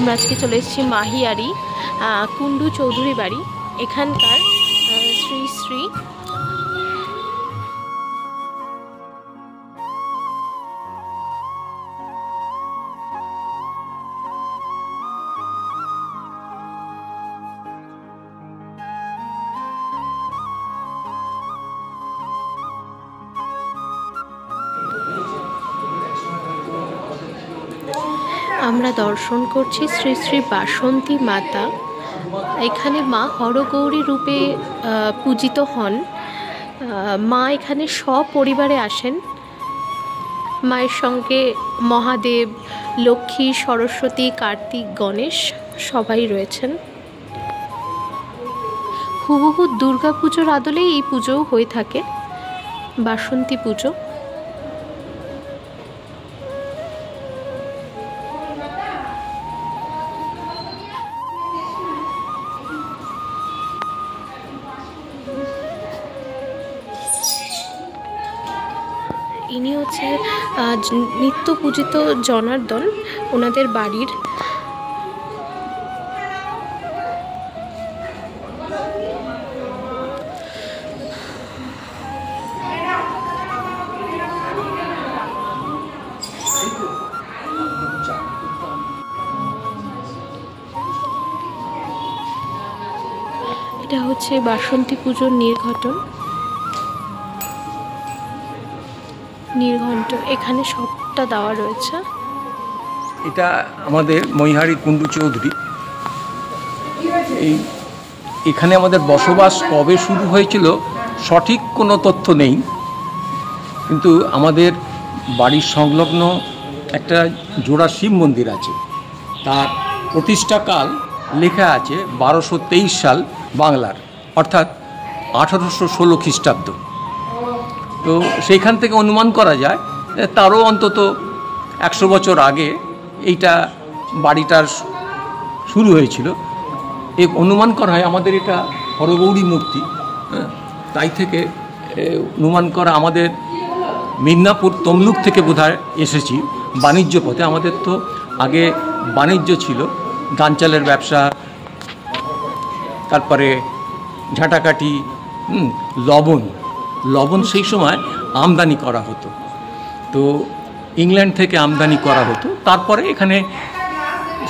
আমরা আজকে চলে এসেছি মাহিয়ারি কুন্ডু চৌধুরী বাড়ি। এখানকার শ্রী শ্রী আমরা দর্শন করছি শ্রী শ্রী বাসন্তী মাতা। এখানে মা হরগৌরী রূপে পূজিত হন। মা এখানে সপরিবারে আসেন। মায়ের সঙ্গে মহাদেব, লক্ষ্মী, সরস্বতী, কার্তিক, গণেশ সবাই রয়েছেন। হুবহু দুর্গা পুজোর আদলেই এই পুজোও হয়ে থাকে, বাসন্তী পুজো। ইনি হচ্ছে নিত্য পূজিত জনার্দন, ওনাদের বাড়ির। এটা হচ্ছে বাসন্তী পুজোর নির্ঘণ্ট। এখানে সবটা দেওয়া রয়েছে। এটা আমাদের মহিহারি কুন্ডু চৌধুরী। এখানে আমাদের বসবাস কবে শুরু হয়েছিল সঠিক কোনো তথ্য নেই, কিন্তু আমাদের বাড়ির সংলগ্ন একটা জোড়া শিব মন্দির আছে, তার প্রতিষ্ঠাকাল লেখা আছে 1223 সাল বাংলার, অর্থাৎ 1816 খ্রিস্টাব্দ। তো সেইখান থেকে অনুমান করা যায় তারও অন্তত 100 বছর আগে এইটা বাড়িটার শুরু হয়েছিল। এই অনুমান করা হয় আমাদের এটা হরগৌরী মূর্তি, তাই থেকে অনুমান করা আমাদের মিদনাপুর তমলুক থেকে বোধহয় এসেছি বাণিজ্য পথে। আমাদের তো আগে বাণিজ্য ছিল, ধান চালের ব্যবসা, তারপরে ঝাঁটাকাটি, লবণ সেই সময় আমদানি করা হতো, তো ইংল্যান্ড থেকে আমদানি করা হতো, তারপরে এখানে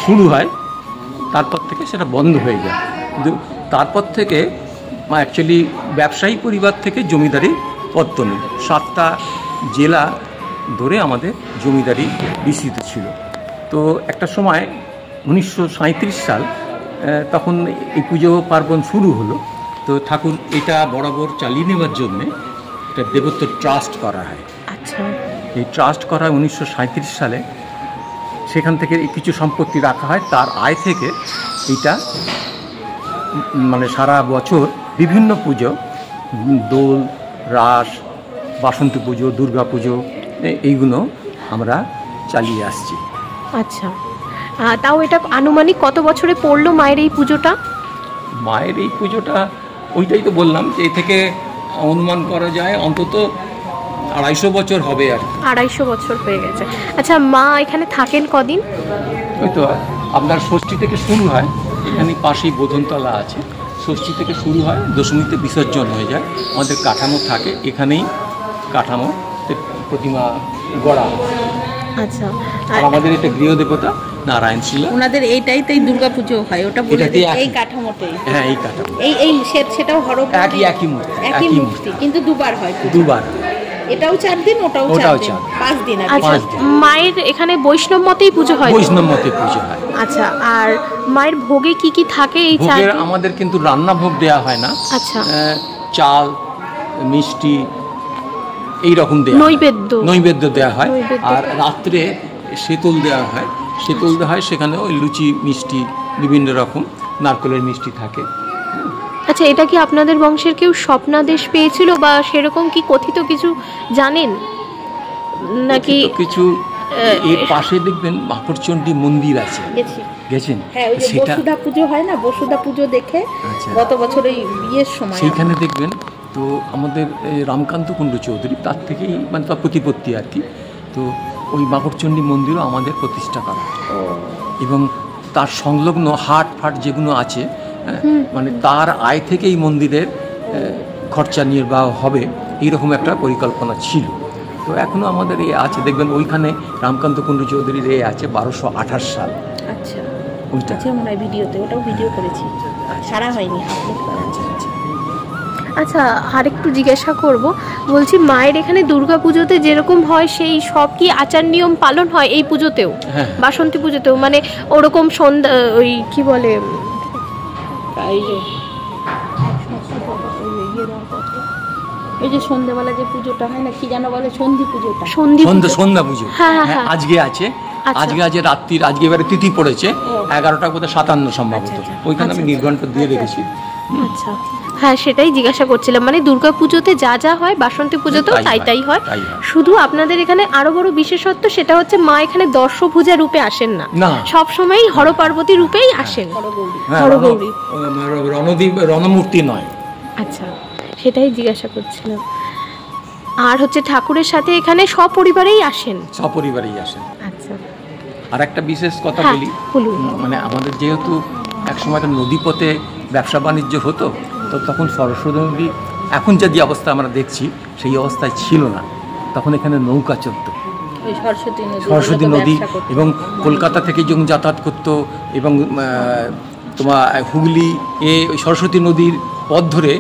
শুরু হয়, তারপর থেকে সেটা বন্ধ হয়ে যায়। কিন্তু তারপর থেকে অ্যাকচুয়ালি ব্যবসায়ী পরিবার থেকে জমিদারি পত্তনি 7টা জেলা ধরে আমাদের জমিদারি বিস্তৃত ছিল। তো একটা সময় 1937 সাল, তখন এই পুজো পার্বণ শুরু হলো। তো ঠাকুর এটা বরাবর চালিয়ে নেওয়ার জন্যে একটা দেবত্ব ট্রাস্ট করা হয়। আচ্ছা, এই ট্রাস্ট করা হয় 1937 সালে। সেখান থেকে কিছু সম্পত্তি রাখা হয়, তার আয় থেকে এইটা মানে সারা বছর বিভিন্ন পুজো, দোল, রাস, বাসন্তী পুজো, দুর্গা পুজো, এইগুলো আমরা চালিয়ে আসছি। আচ্ছা, তাও এটা আনুমানিক কত বছরে পড়লো মায়ের এই পুজোটা? মায়ের এই পুজোটা ওইটাই তো বললাম যে এই থেকে অনুমান করা যায় অন্তত 250 বছর হবে আর 250 বছর হয়ে গেছে। আচ্ছা, মা এখানে থাকেন কদিন? ওই তো আপনার ষষ্ঠী থেকে শুরু হয়, এখানে পাশেই বোধনতলা আছে, ষষ্ঠী থেকে শুরু হয়, দশমীতে বিসর্জন হয়ে যায়। আমাদের কাঠামো থাকে, এখানেই কাঠামো প্রতিমা গড়া। আচ্ছা, আর আমাদের এটা গৃহদেবতা নারায়ণ ছিল, ওনাদের এইটাইতেই দুর্গাপুজো হয়, ওটা বলে এই কাঠামোতেই। হ্যাঁ, এই কাঠামো এই সেটাও হরগৌরী একই মূর্তি, কিন্তু দুবার হয়, দুবার। এটাও 4 দিন, ওটাও 4 দিন, 5 দিন। আচ্ছা, মায়ের এখানে বৈষ্ণব মতেই পুজো হয়? বৈষ্ণব মতে পুজো হয়। আচ্ছা, আর মায়ের ভোগে কি কি থাকে এই 4 দিন? আমাদের কিন্তু রান্না ভোগ দেওয়া হয় না। আচ্ছা, চাল, মিষ্টি, এই রকম নৈবেদ্য দেওয়া হয়। আর রাত্রে শীতল দেওয়া হয়, সেখানে ওই লুচি, মিষ্টি, বিভিন্ন রকম নারকেলের মিষ্টি থাকে। আচ্ছা, এটা কি আপনাদের বংশের কেউ স্বপ্নাদেশ পেয়েছিল বা সেরকম কি কথিত কিছু জানেন নাকি? কিছু এর পাশে দেখবেন মাকড়চণ্ডী মন্দির আছে, গেছেন? হ্যাঁ, ওই যে বসুধা পুজো হয় না, বসুধা পুজো দেখে গত বছর এই বিয়ের সময় সেইখানে দেখবেন। তো আমাদের রামকান্ত কুন্ডু চৌধুরী, তার থেকেই মানে তার প্রতিপত্তি আর কি। তো ওই মাকড়চণ্ডী মন্দিরও আমাদের প্রতিষ্ঠা করা, এবং তার সংলগ্ন হাট ফাট যেগুলো আছে, মানে তার আয় থেকে এই মন্দিরের খরচা নির্বাহ হবে এইরকম একটা পরিকল্পনা ছিল। তো এখনও আমাদের এ আছে, দেখবেন ওইখানে রামকান্ত কুণ্ডু চৌধুরীর এ আছে 1228 সাল। আচ্ছা, ওইটা আছে মনে হয় ভিডিওতে, ওটাও ভিডিও করেছি, সারা হয়নি, আপলোড করা আছে। আচ্ছা, আর একটু জিজ্ঞাসা করব, বলছি মায়ের এখানে দুর্গা পুজোতে যেরকম হয় সেই সব কি আচার নিয়ম পালন হয় এই পুজোতেও? হ্যাঁ, বাসন্তী পুজোতেও, মানে ওরকম সন্ধ্যা ওই কি বলে এই যে সন্ধ্যাবেলা যে পুজোটা হয় না, কি যেন বলে, সন্ধি পুজোটা, সন্ধ্যা পুজো। হ্যাঁ, আজকে আছে, আজকে আছে রাত্রির, আজকে এবারে তিথি পড়েছে 11টা বোধহয় 57 সম্ভবত, ওইখানে আমি নির্ঘণ্ট দিয়ে রেখেছি। আচ্ছা, হ্যাঁ সেটাই জিজ্ঞাসা করছিলাম, মানে দুর্গা পুজোতে যা যা হয় বাসন্তী পুজোতেও তাই হয়। শুধু আপনাদের এখানে আরো বড় বিশেষত্ব সেটা হচ্ছে মা এখানে দর্শভুজা রূপে আসেন না, সব সময়ই হরপার্বতী রূপেই আসেন, হরগৌরী, রণমূর্তি নয়। আচ্ছা, সেটাই জিজ্ঞাসা করছিলাম। আর হচ্ছে ঠাকুরের সাথে এখানে সপরিবারেই আসেন? সপরিবারেই আসেন। আচ্ছা, আর একটা বিশেষ কথা বলি, মানে আমাদের যেহেতু একসময় নদীপথে ব্যবসা বাণিজ্য হতো, তো তখন সরস্বতী নদী এখন যে অবস্থা আমরা দেখছি সেই অবস্থায় ছিল না, তখন এখানে নৌকা চলতো, সরস্বতী নদী, এবং কলকাতা থেকে যখন যাতায়াত করতো এবং তোমার হুগলি ওই সরস্বতী নদীর পথ ধরে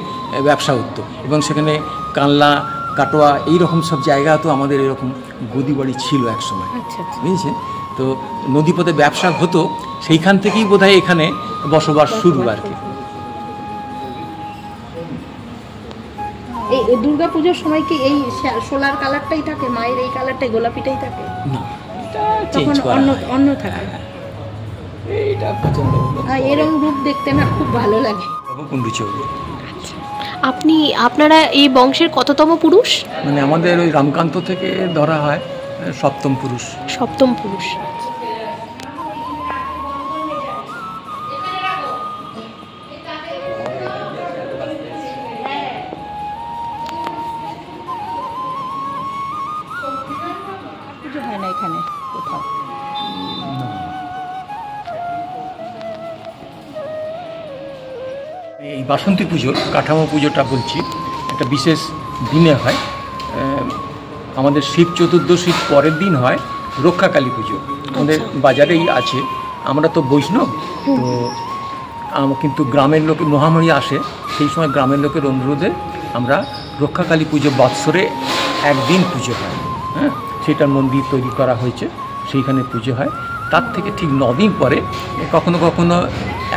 ব্যবসা হতো, এবং সেখানে কানলা কাটোয়া এইরকম সব জায়গা তো আমাদের এরকম গদি বাড়ি ছিল এক সময়, বুঝেছেন? তো নদীপথে ব্যবসা হতো, সেইখান থেকেই বোধহয় এখানে বসবাস শুরু আর কি। এই দুর্গা পুজোর সময় কি এই সোলার কালারটাই থাকে, মায়ের এই কালারটাই গোলাপিটাই থাকে? না, তখন অন্য থাকে। এটা পছন্দ, এরকম রূপ দেখতে না খুব ভালো লাগে। কুণ্ডু চৌধুরী। আপনারা এই বংশের কততম পুরুষ? মানে আমাদের ওই রামকান্ত থেকে ধরা হয় সপ্তম পুরুষ। সপ্তম পুরুষ। পুজো হয় না এখানে কোথাও? এই বাসন্তী পুজোর কাঠামো পুজোটা বলছি, একটা বিশেষ দিনে হয়, আমাদের শিব চতুর্দশীর পরের দিন হয় রক্ষাকালী পুজো, আমাদের বাজারেই আছে। আমরা তো বৈষ্ণব, তো কিন্তু গ্রামের লোকে মহামারী আসে, সেই সময় গ্রামের লোকের অনুরোধে আমরা রক্ষাকালী পুজো বৎসরে একদিন পুজো হয়, হ্যাঁ, সেটার মন্দির তৈরি করা হয়েছে, সেইখানে পুজো হয়। তার থেকে ঠিক 9 দিন পরে কখনো কখনো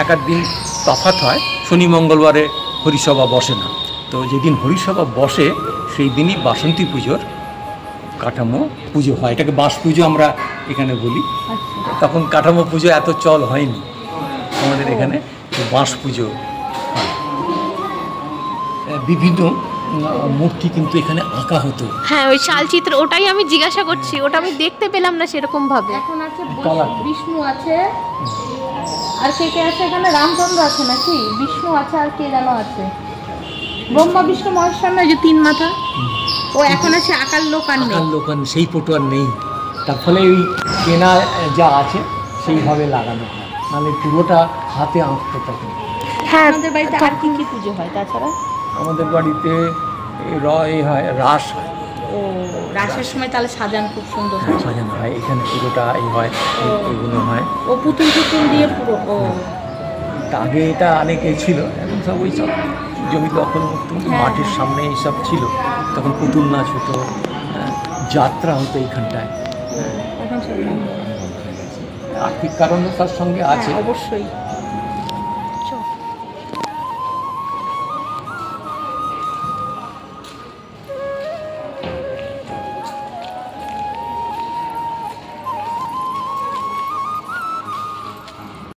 এক দিন তফাৎ হয়, শনি মঙ্গলবারে হরিসভা বসে না, তো যেদিন হরিসভা বসে সেই দিনই বাসন্তী পুজোর কাঠামো পুজো হয়, এটাকে বাঁশ পুজো আমরা এখানে বলি। তখন কাঠামো পুজো এত চল হয়নি আমাদের এখানে, বাঁশ পুজো হয়। বিভিন্ন মূর্তি কিন্তু এখানে আঁকা হতো। হ্যাঁ, ওই শালচিত্র, ওটাই আমি জিজ্ঞাসা করছি, ওটা আমি দেখতে পেলাম না সেরকম ভাবে। এখন আছে বিষ্ণু আছে, আর কে কে আছে এখানে? রামচন্দ্র আছে নাকি, বিষ্ণু আছে, আর কে যেন আছে, ব্রহ্মা বিষ্ণু মহেশ্বর নয় যে 3 মাথা, ও এখন আছে আকার লোক আর নেই, সেই ফটো আর নেই। তার ফলে ওই কেনা যা আছে সেইভাবে লাগানো হয়, মানে পুরোটা হাতে আঁকতে থাকে। হ্যাঁ, আমাদের বাড়িতে আর কি কি পুজো হয় তাছাড়া? আমাদের বাড়িতে হয় রাস হয়। ও, রাসের সময় তাহলে সাজানো খুব সুন্দর হয়, সাজানো হয়, এখানে পুরোটা হয়, এগুলো হয়, ও পুতুল দিয়ে পুরো। ও, আগে এটা অনেকে ছিল, এখন সব ওই সব জমি দখল মুক্ত, মাঠের সামনে এইসব ছিল, তখন পুতুল নাচ হতো, যাত্রা হতো এইখানটায়। এখন সব আর্থিক কারণও তার সঙ্গে আছে অবশ্যই।